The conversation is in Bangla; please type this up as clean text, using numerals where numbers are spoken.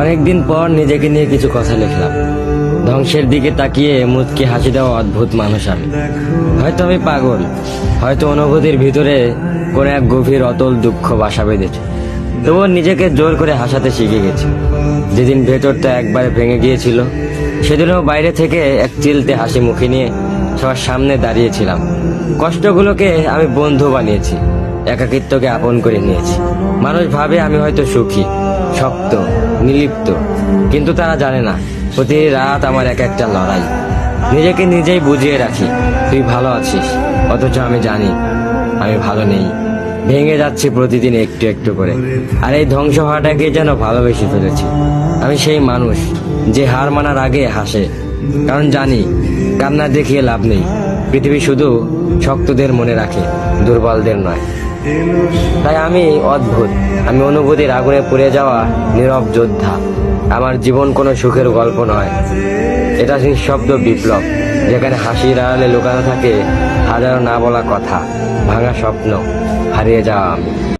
অনেকদিন পর নিজেকে নিয়ে কিছু কথা লিখলাম। ধ্বংসের দিকে তাকিয়ে মুচকি হাসি দেওয়া অদ্ভুত মানুষ আমি। হয়তো আমি পাগল, হয়তো অনুভূতির ভিতরে কোন এক গভীর অতল দুঃখ বাসা বেঁধেছে, তবুও নিজেকে জোর করে হাসাতে শিখে গেছি। যেদিন ভেতরটা একবারে ভেঙে গিয়েছিল, সেদিনও বাইরে থেকে এক চিলতে হাসি মুখে নিয়ে সবার সামনে দাঁড়িয়েছিলাম। কষ্টগুলোকে আমি বন্ধু বানিয়েছি, একাকিত্বকে আপন করে নিয়েছি। মানুষ ভাবে আমি হয়তো সুখী, শক্ত, নির্লিপ্ত, কিন্তু তারা জানে না প্রতি রাত আমার এক একটা লড়াই। নিজেকে নিজেই বুঝিয়ে রাখি তুই ভালো আছিস, অথচ আমি জানি আমি ভালো নেই। ভেঙে যাচ্ছে প্রতিদিন একটু একটু করে, আর এই ধ্বংস হওয়াটাকে যেন ভালোবেসে ফেলেছি। আমি সেই মানুষ যে হার মানার আগে হাসে, কারণ জানি কান্না দেখিয়ে লাভ নেই। পৃথিবী শুধু শক্তদের মনে রাখে, দুর্বলদের নয়। তাই আমি অদ্ভুত, আমি অনুভূতির আগুনে পুড়ে যাওয়া নীরব যোদ্ধা। আমার জীবন কোনো সুখের গল্প নয়, এটা নিঃশব্দ বিপ্লব, যেখানে হাসির আড়ালে লুকানো থাকে হাজারো না বলা কথা, ভাঙা স্বপ্ন, হারিয়ে যাওয়া আমি।